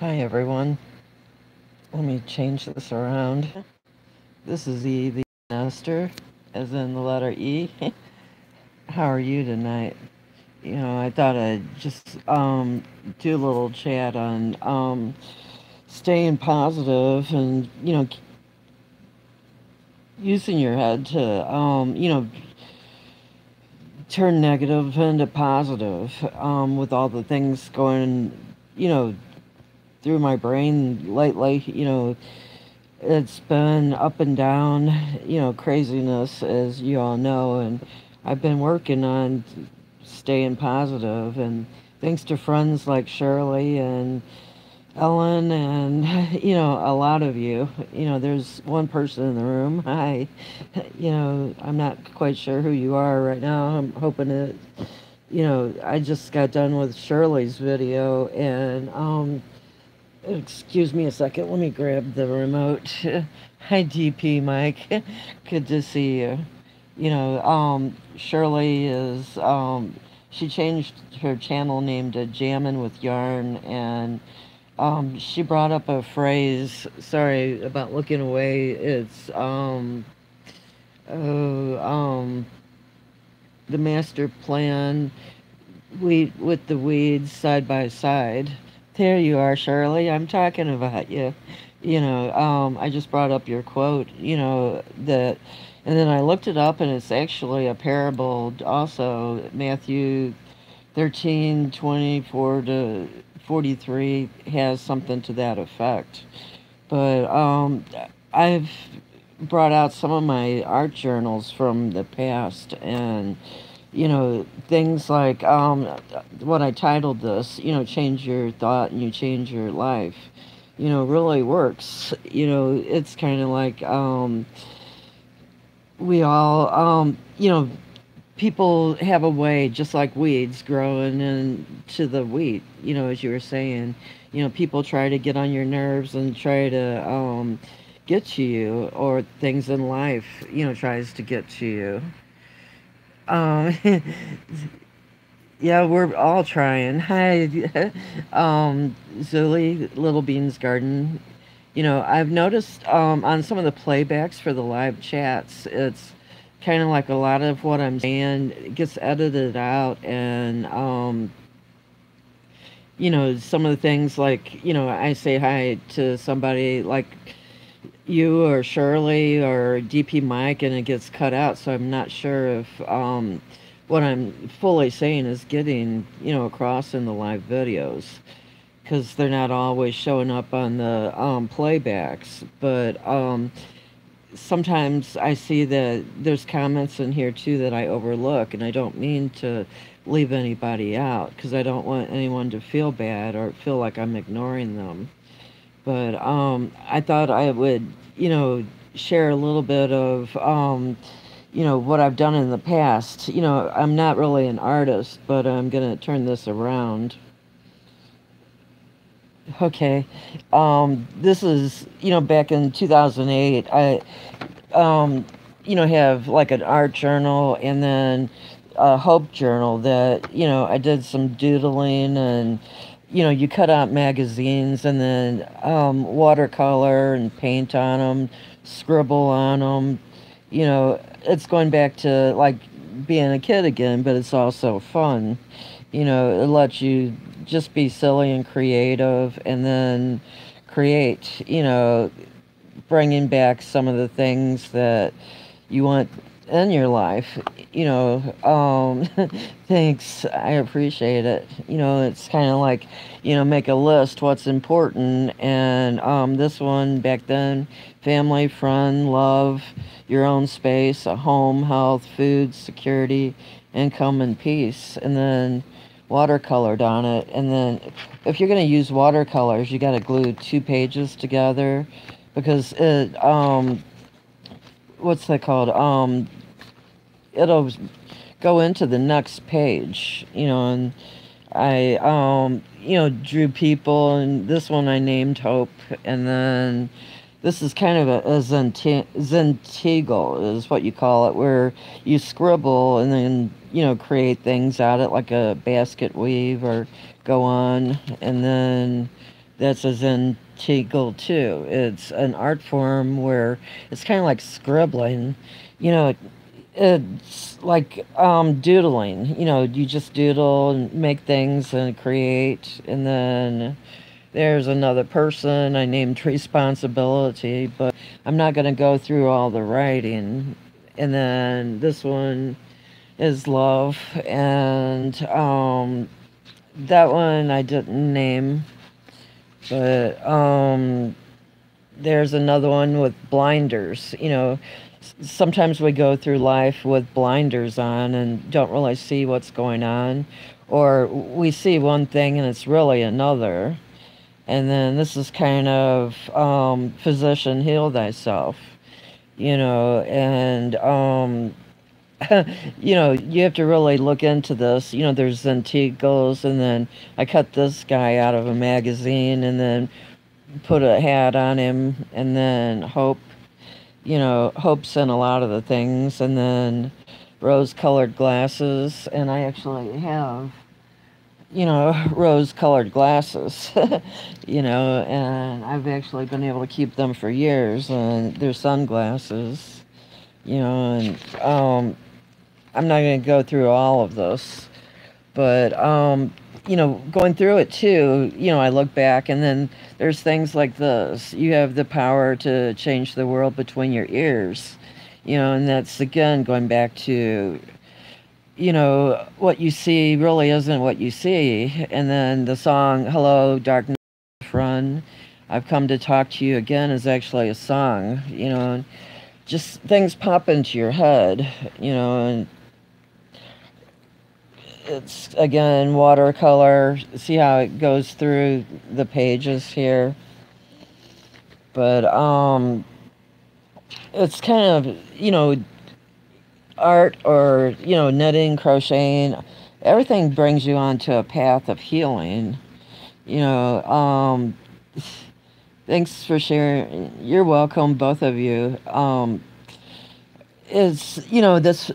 Hi everyone. Let me change this around. This is the Esther, as in the letter E. How are you tonight? I thought I'd just do a little chat on staying positive and using your head to turn negative into positive with all the things going you know through my brain lately. It's been up and down, craziness, as you all know, and I've been working on staying positive, and thanks to friends like Shirley and Ellen and, a lot of you. There's one person in the room. Hi. I'm not quite sure who you are right now. I'm hoping that, I just got done with Shirley's video, and, excuse me a second. Let me grab the remote. Hi, DP Mike. Good to see you. Shirley is, she changed her channel name to Jammin' with Yarn, and she brought up a phrase. Sorry about looking away. It's, oh, the master plan, weed with the weeds side by side. There you are, Shirley. I'm talking about you. I just brought up your quote, that, and then I looked it up, and it's actually a parable also, Matthew 13:24 to 43 has something to that effect. But I've brought out some of my art journals from the past, and things like what I titled this, change your thought and you change your life, really works. It's kind of like we all, people have a way, just like weeds growing into the wheat, as you were saying. People try to get on your nerves and try to get to you, or things in life, tries to get to you. Um, yeah, we're all trying. Hi, Zuli, Little Beans Garden. I've noticed on some of the playbacks for the live chats, it's kind of like a lot of what I'm saying gets edited out, and some of the things, like, I say hi to somebody like you or Shirley or DP Mike, and it gets cut out, so I'm not sure if what I'm fully saying is getting, across in the live videos, because they're not always showing up on the playbacks. But sometimes I see that there's comments in here too that I overlook, and I don't mean to leave anybody out, because I don't want anyone to feel bad or feel like I'm ignoring them. But I thought I would, share a little bit of, what I've done in the past. I'm not really an artist, but I'm going to turn this around. Okay. This is, back in 2008, I, have like an art journal, and then a hope journal that, I did some doodling, and, you cut out magazines, and then watercolor and paint on them, scribble on them. It's going back to like being a kid again, but it's also fun. It lets you just be silly and creative, and then create, bringing back some of the things that you want in your life. Thanks. I appreciate it. It's kind of like, make a list what's important. And this one back then: family, friend, love, your own space, a home, health, food, security, income, and peace. And then watercolored on it. And then if you're going to use watercolors, you got to glue 2 pages together, because it what's that called, it'll go into the next page, and I drew people, and this one I named Hope. And then this is kind of a Zentangle is what you call it, where you scribble and then, create things out of it, like a basket weave or go on. And then that's a Zen Teagle too. It's an art form where it's kind of like scribbling. You know, it's like doodling. You know, you just doodle and make things and create, and then there's another person I named Responsibility, but I'm not going to go through all the writing. And then this one is Love, and that one I didn't name, but there's another one with blinders. You know, sometimes we go through life with blinders on and don't really see what's going on, or we see one thing and it's really another. And then this is kind of physician, heal thyself, you know, and you know, you have to really look into this. You know, there's Zentigos, and then I cut this guy out of a magazine and then put a hat on him, and then Hope, you know, Hope's in a lot of the things, and then rose-colored glasses, and I actually have, you know, rose-colored glasses, you know, and I've actually been able to keep them for years, and they're sunglasses, you know, and I'm not going to go through all of this, but you know, going through it too, you know, I look back and then there's things like this. You have the power to change the world between your ears, you know, and that's again going back to, you know, what you see really isn't what you see. And then the song Hello Darkness Run, I've come to talk to you again is actually a song, you know, and just things pop into your head, you know, and it's again watercolor. See how it goes through the pages here, but it's kind of, you know, art, or you know, knitting, crocheting, everything brings you onto a path of healing, you know. Thanks for sharing. You're welcome, both of you. It's, you know, this,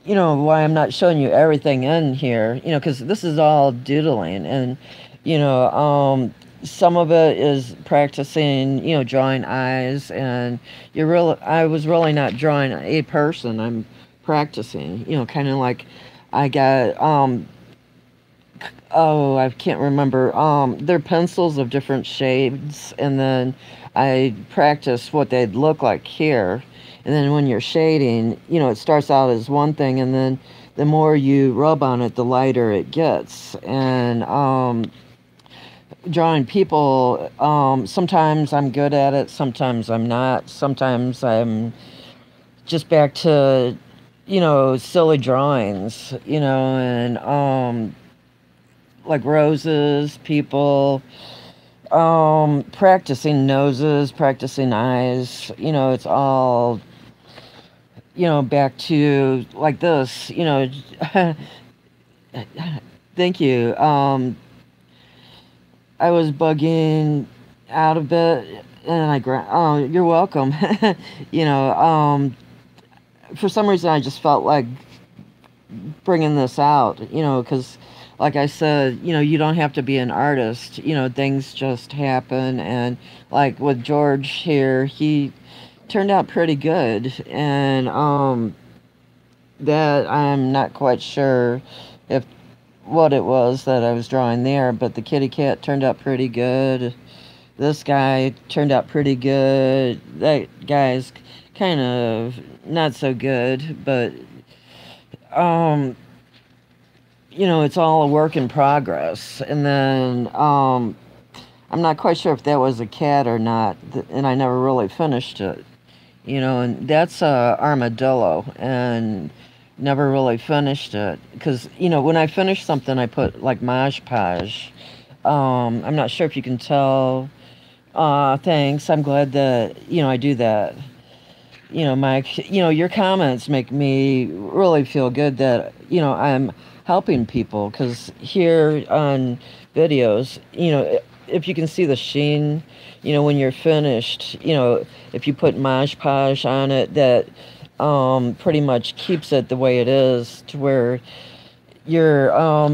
you know, why I'm not showing you everything in here, you know, because this is all doodling, and you know, some of it is practicing, you know, drawing eyes, and I was really not drawing a person. I'm practicing, you know, kind of like I got oh, I can't remember. They're pencils of different shades, and then I practice what they'd look like here. And then when you're shading, you know, it starts out as one thing, and then the more you rub on it, the lighter it gets. And drawing people, sometimes I'm good at it, sometimes I'm not. Sometimes I'm just back to, you know, silly drawings, you know, and like roses, people, practicing noses, practicing eyes, you know, it's all, you know, back to like this, you know. Thank you. I was bugging out a bit, and oh, you're welcome. You know, for some reason I just felt like bringing this out, you know, because like I said, you know, you don't have to be an artist, you know, things just happen. And like with George here, he turned out pretty good, and that I'm not quite sure if what it was that I was drawing there, but the kitty cat turned out pretty good. This guy turned out pretty good. That guy's kind of not so good, but you know, it's all a work in progress. And then I'm not quite sure if that was a cat or not, and I never really finished it, you know. And that's a armadillo, and never really finished it because, you know, when I finish something I put like Mod Podge. I'm not sure if you can tell. Thanks, I'm glad that, you know, I do that. You know, Mike, you know, your comments make me really feel good that, you know, I'm helping people, because here on videos, you know, if you can see the sheen, you know, when you're finished, you know, if you put Mod Podge on it, that pretty much keeps it the way it is, to where you're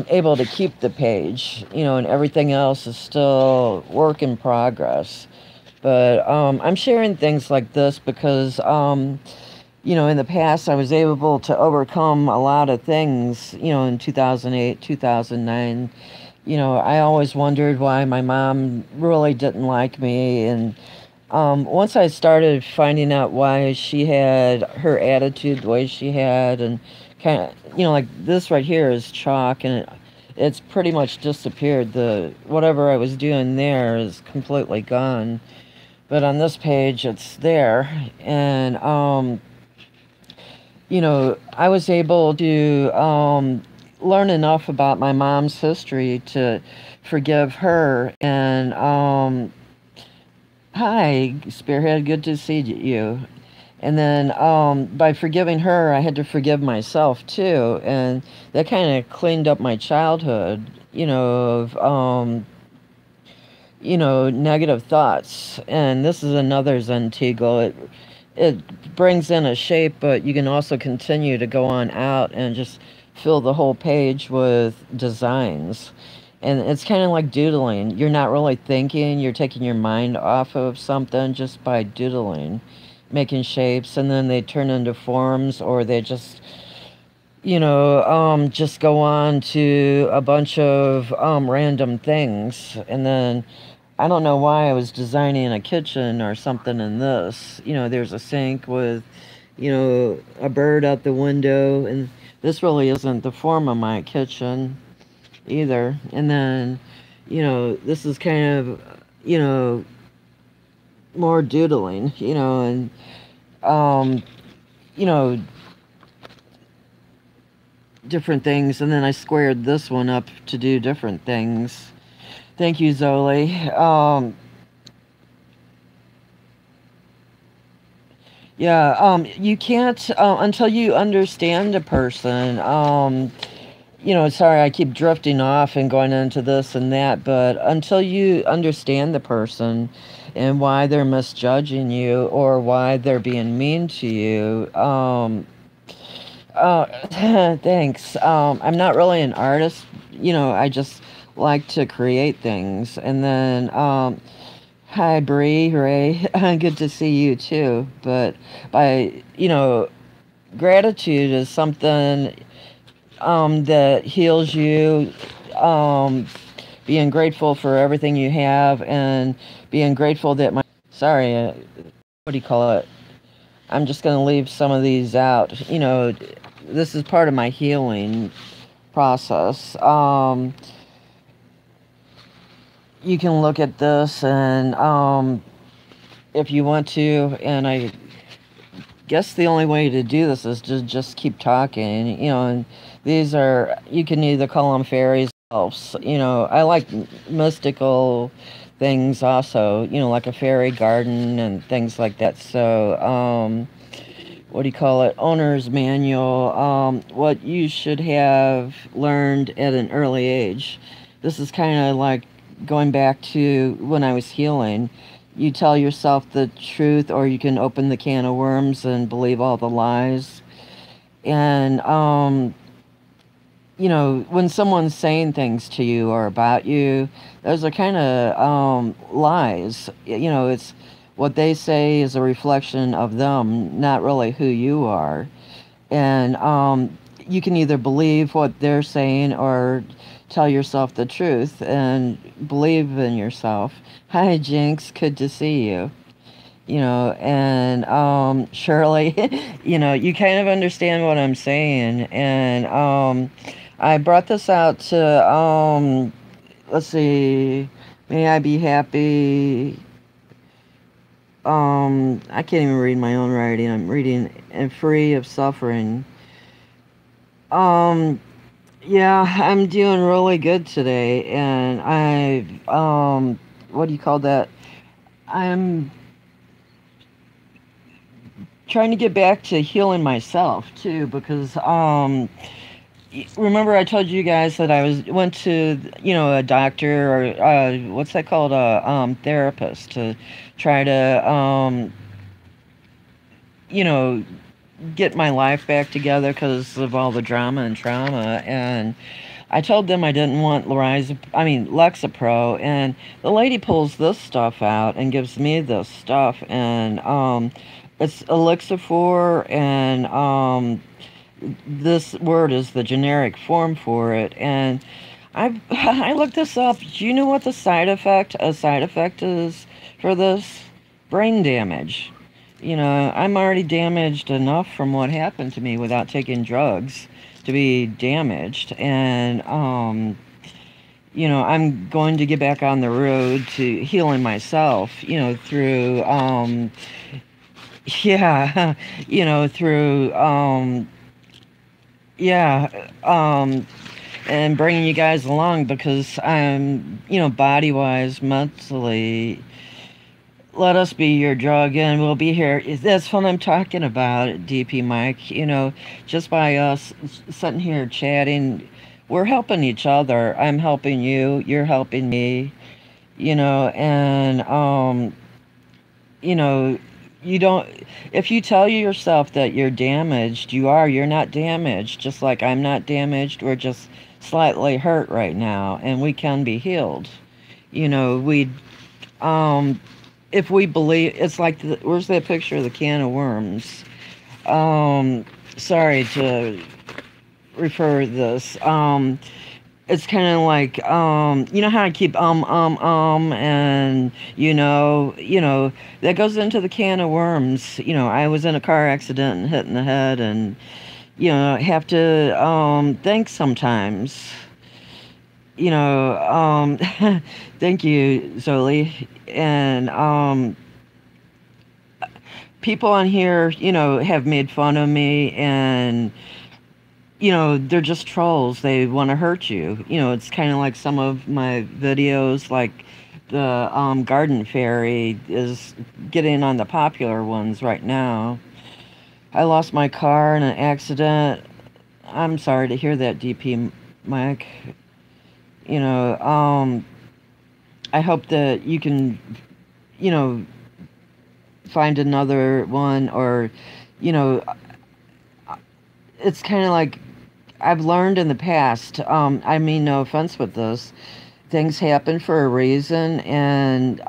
able to keep the page, and everything else is still work in progress. But I'm sharing things like this because, in the past, I was able to overcome a lot of things, in 2008, 2009. I always wondered why my mom really didn't like me. And once I started finding out why she had her attitude the way she had, and kind of, like this right here is chalk, and it's pretty much disappeared. The whatever I was doing there is completely gone. But on this page, it's there. And, I was able to learn enough about my mom's history to forgive her. And, hi, Spearhead, good to see you. And then by forgiving her, I had to forgive myself too. And that kind of cleaned up my childhood, of, negative thoughts. And this is another Zentigel. It brings in a shape, but you can also continue to go on out and just fill the whole page with designs. And it's kind of like doodling. You're not really thinking, you're taking your mind off of something just by doodling, making shapes, and then they turn into forms, or they just, just go on to a bunch of random things. And then I don't know why I was designing a kitchen or something in this. There's a sink with, a bird out the window, and this really isn't the form of my kitchen either. And then, this is kind of, more doodling, and, you know, different things. And then I squared this one up to do different things. Thank you, Zoli. Yeah, you can't, until you understand a person, sorry, I keep drifting off and going into this and that, but until you understand the person and why they're misjudging you or why they're being mean to you, thanks. I'm not really an artist, I just like to create things. And then, hi, Bree, Ray, good to see you too. But gratitude is something that heals you. Being grateful for everything you have, and being grateful that sorry, what do you call it? I'm just going to leave some of these out. This is part of my healing process. You can look at this, and if you want to, and I guess the only way to do this is to just keep talking, and these are, you can either call them fairies, elves, I like mystical things also, like a fairy garden and things like that. So, what do you call it? Owner's manual, what you should have learned at an early age. This is kind of like going back to when I was healing. You tell yourself the truth, or you can open the can of worms and believe all the lies. And, when someone's saying things to you or about you, those are kind of lies. It's what they say is a reflection of them, not really who you are. And you can either believe what they're saying or tell yourself the truth and believe in yourself. Hi, Jinx. Good to see you. And Shirley, you kind of understand what I'm saying. And I brought this out to, let's see, may I be happy. I can't even read my own writing. I'm reading and free of suffering. Yeah, I'm doing really good today, and what do you call that? I'm trying to get back to healing myself too, because remember I told you guys that I went to a doctor, or what's that called, a therapist, to try to you know get my life back together because of all the drama and trauma. And I told them I didn't want Lexapro, and the lady pulls this stuff out and gives me this stuff, and it's Elixir, and this word is the generic form for it. And I looked this up. Do you know what a side effect is for this? Brain damage. I'm already damaged enough from what happened to me without taking drugs to be damaged. And, I'm going to get back on the road to healing myself, through, yeah, through, yeah, and bringing you guys along because I'm, body wise, mentally, let us be your drug and we'll be here. That's what I'm talking about, DP Mike. Just by us sitting here chatting, we're helping each other. I'm helping you, you're helping me, and, you don't, if you tell yourself that you're damaged, you're not damaged. Just like I'm not damaged, we're just slightly hurt right now and we can be healed. We, if we believe, it's like, where's that picture of the can of worms? Sorry to refer to this. It's kind of like, how I keep, and, that goes into the can of worms. I was in a car accident and hit in the head and, have to, think sometimes. Thank you, Zoli. And people on here, have made fun of me, and they're just trolls. They want to hurt you. It's kind of like some of my videos, like the Garden Fairy is getting on the popular ones right now. I lost my car in an accident. I'm sorry to hear that, DP Mike. I hope that you can, find another one, or, it's kind of like I've learned in the past. I mean, no offense with this. Things happen for a reason, and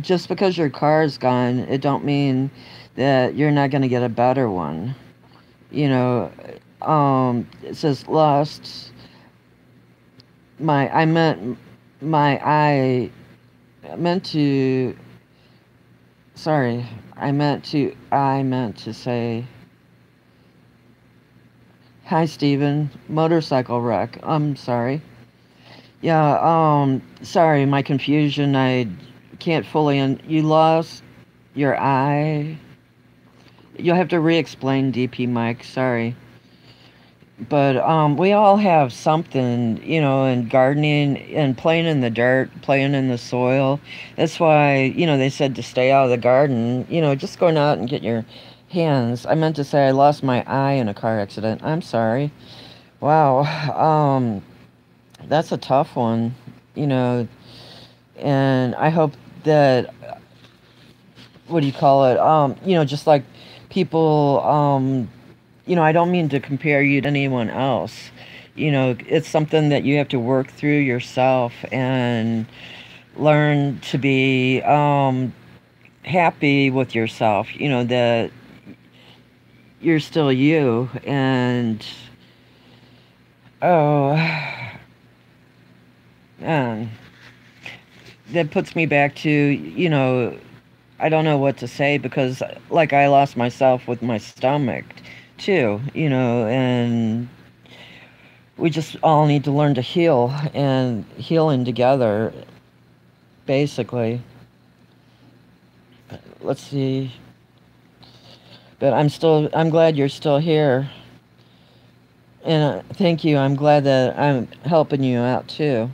just because your car is gone, it don't mean that you're not going to get a better one. It says lost. I meant to, sorry, I meant to say, hi, Steven, motorcycle wreck, I'm sorry. Yeah, sorry, my confusion, I can't fully, you lost your eye? You'll have to re-explain, DP Mike, sorry. But we all have something, in gardening and playing in the dirt, playing in the soil. That's why, they said to stay out of the garden, just going out and get your hands. I meant to say I lost my eye in a car accident. I'm sorry. Wow. That's a tough one, and I hope that, what do you call it? Just like people, I don't mean to compare you to anyone else. It's something that you have to work through yourself and learn to be happy with yourself, that you're still you. And, oh, man, that puts me back to, I don't know what to say, because, like, I lost myself with my stomach too, and we just all need to learn to heal, and healing together, basically. Let's see. But I'm glad you're still here. And thank you. I'm glad that I'm helping you out too.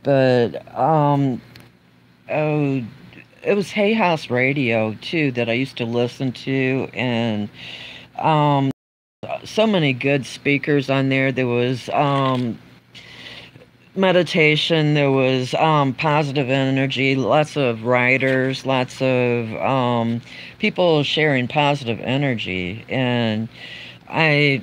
But, oh, it was Hay House Radio too that I used to listen to, and so many good speakers on there. There was meditation. There was positive energy, lots of writers, lots of people sharing positive energy. And I,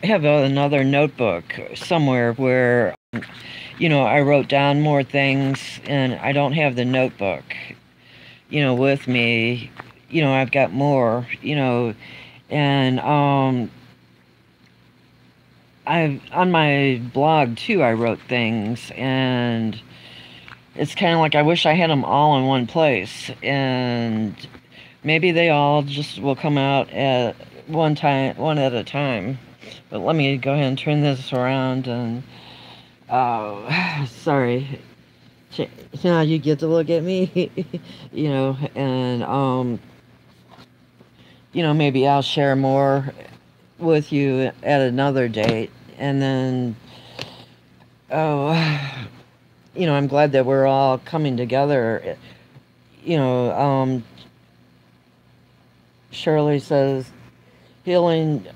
have another notebook somewhere where, I wrote down more things, and I don't have the notebook, with me. I've got more, and I've on my blog too. I wrote things, and it's kind of like I wish I had them all in one place, and maybe they all just will come out at one time, one at a time. But let me go ahead and turn this around and sorry. Now you get to look at me, and maybe I'll share more with you at another date, and then oh, I'm glad that we're all coming together. Shirley says healing,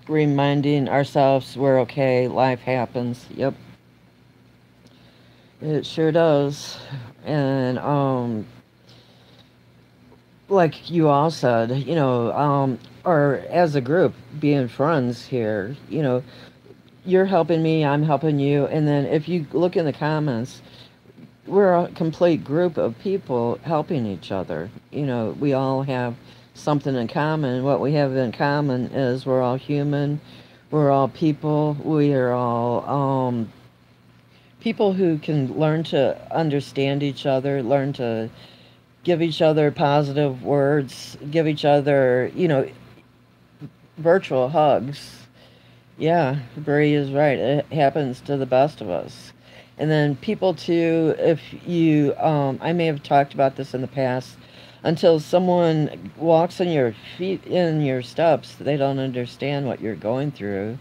reminding ourselves we're okay, life happens. Yep, it sure does. And like you all said, or as a group, being friends here, you're helping me, I'm helping you, and then if you look in the comments, we're a complete group of people helping each other. We all have something in common. What we have in common is we're all human, we're all people, we are all people who can learn to understand each other, learn to give each other positive words, give each other, virtual hugs. Yeah, Bree is right. It happens to the best of us. And then people too, if you, I may have talked about this in the past, until someone walks in your feet, in your steps, they don't understand what you're going through.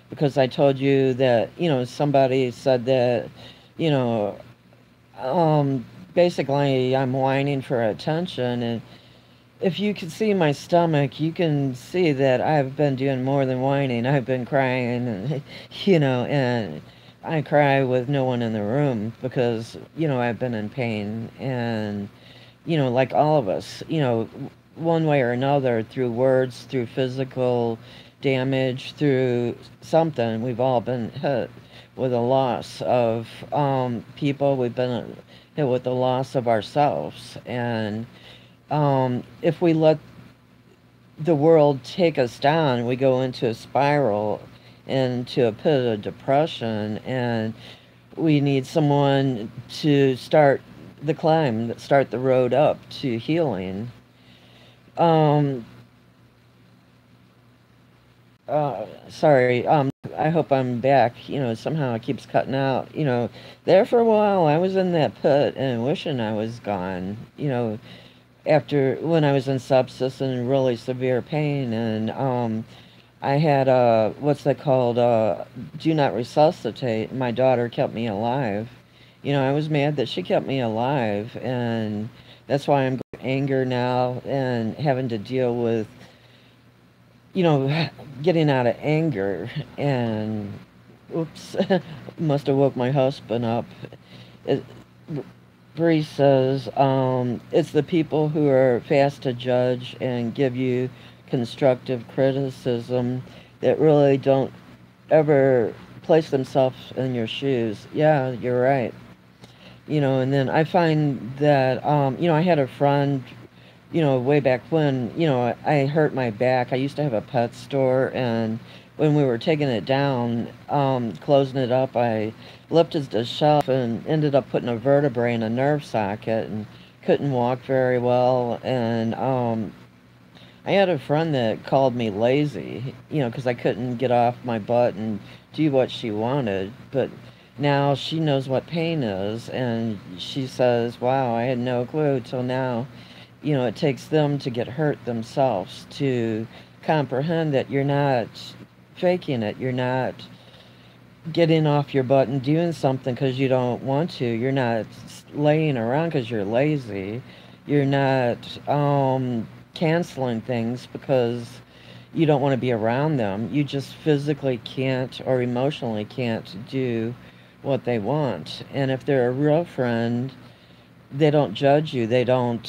Because I told you that, somebody said that, you know, basically I'm whining for attention, and if you can see my stomach, you can see that I've been doing more than whining. I've been crying, and, and I cry with no one in the room because, I've been in pain. And, like all of us, one way or another, through words, through physical damage, through something, we've all been hit with a loss of people. We've been hit with the loss of ourselves. And if we let the world take us down, we go into a spiral, into a pit of depression, and we need someone to start the climb, start the road up to healing. Um, Sorry, I hope I'm back. Somehow it keeps cutting out. There for a while, I was in that pit and wishing I was gone. After when I was in sepsis and really severe pain, and I had what's that called? Do not resuscitate. My daughter kept me alive. I was mad that she kept me alive, and that's why I'm going anger now and having to deal with, getting out of anger. And oops, must have woke my husband up. It, Bree says, it's the people who are fast to judge and give you constructive criticism that really don't ever place themselves in your shoes. Yeah, you're right. And then I find that, I had a friend, way back when, I hurt my back. I used to have a pet store, and when we were taking it down, closing it up, I lifted the shelf and ended up putting a vertebrae in a nerve socket and couldn't walk very well. And I had a friend that called me lazy, because I couldn't get off my butt and do what she wanted. But now she knows what pain is, and she says, wow, I had no clue till now. It takes them to get hurt themselves to comprehend that you're not faking it. You're not getting off your butt and doing something because you don't want to. You're not laying around because you're lazy. You're not canceling things because you don't want to be around them. You just physically can't or emotionally can't do what they want. And if they're a real friend, they don't judge you. They don't,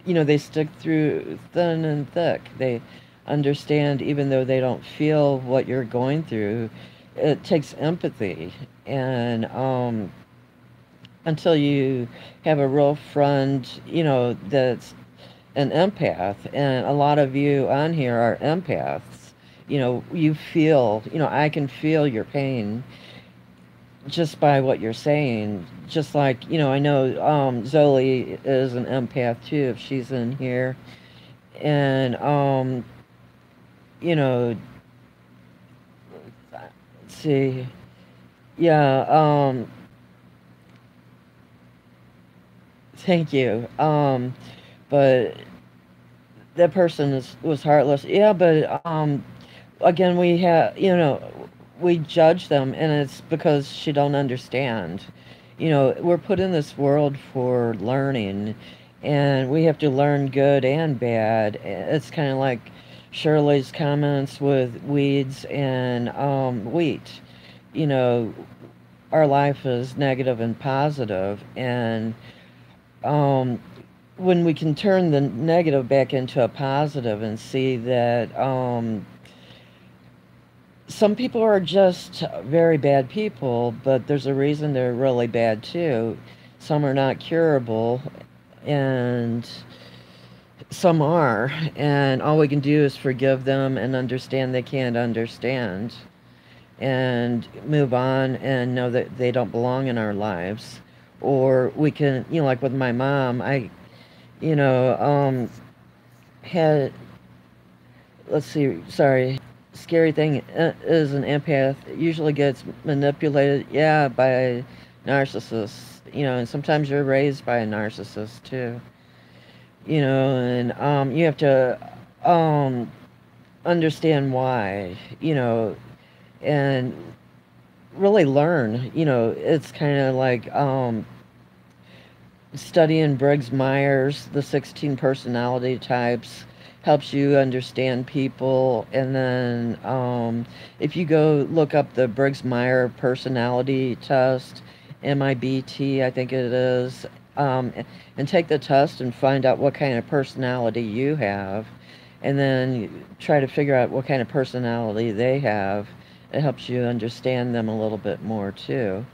they stick through thin and thick. They understand even though they don't feel what you're going through. It takes empathy. And until you have a real friend, that's an empath, and a lot of you on here are empaths. You feel, I can feel your pain just by what you're saying. Just like, I know Zoli is an empath too, if she's in here. And, you know, let's see. Yeah, thank you. But that person was heartless. Yeah, but again, we judge them, and it's because she don't understand. We're put in this world for learning, and we have to learn good and bad. It's kind of like Shirley's comments with weeds and wheat. You know, our life is negative and positive, and um, when we can turn the negative back into a positive and see that some people are just very bad people, but there's a reason they're really bad too. Some are not curable, and some are. And all we can do is forgive them and understand they can't understand and move on and know that they don't belong in our lives. Or we can, like with my mom, I, you know, had, let's see, sorry, scary thing is an empath usually gets manipulated, yeah, by narcissists, and sometimes you're raised by a narcissist too, and you have to um, understand why, and really learn, it's kind of like studying Briggs Myers, the 16 personality types, helps you understand people. And then if you go look up the Briggs Myers personality test, MIBT, I think it is, and take the test and find out what kind of personality you have, and then try to figure out what kind of personality they have. It helps you understand them a little bit more too,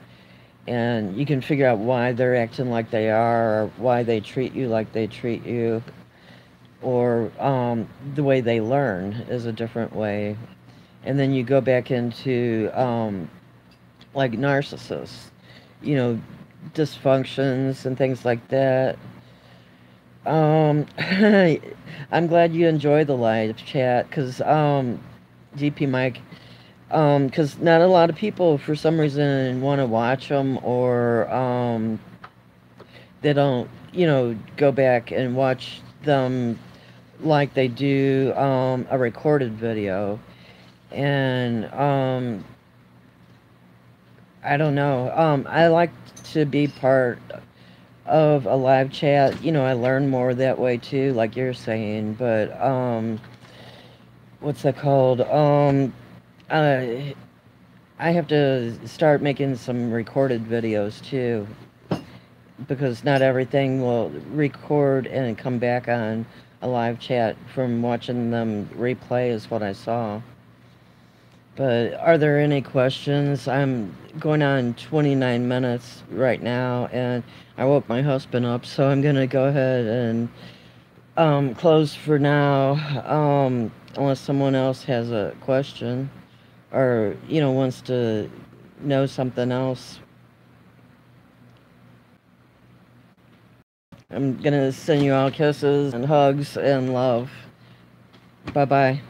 and you can figure out why they're acting like they are, or why they treat you like they treat you, or the way they learn is a different way. And then you go back into like narcissists, you know, dysfunctions and things like that. I'm glad you enjoy the live chat because DP Mike, because not a lot of people for some reason want to watch them, or they don't, go back and watch them like they do a recorded video. And I don't know. I like to be part of a live chat. I learn more that way too, like you're saying. But what's that called? I I have to start making some recorded videos too, because not everything will record and come back on a live chat from watching them replay is what I saw. But are there any questions? I'm going on 29 minutes right now, and I woke my husband up, so I'm going to go ahead and close for now, unless someone else has a question or, wants to know something else. I'm going to send you all kisses and hugs and love. Bye-bye.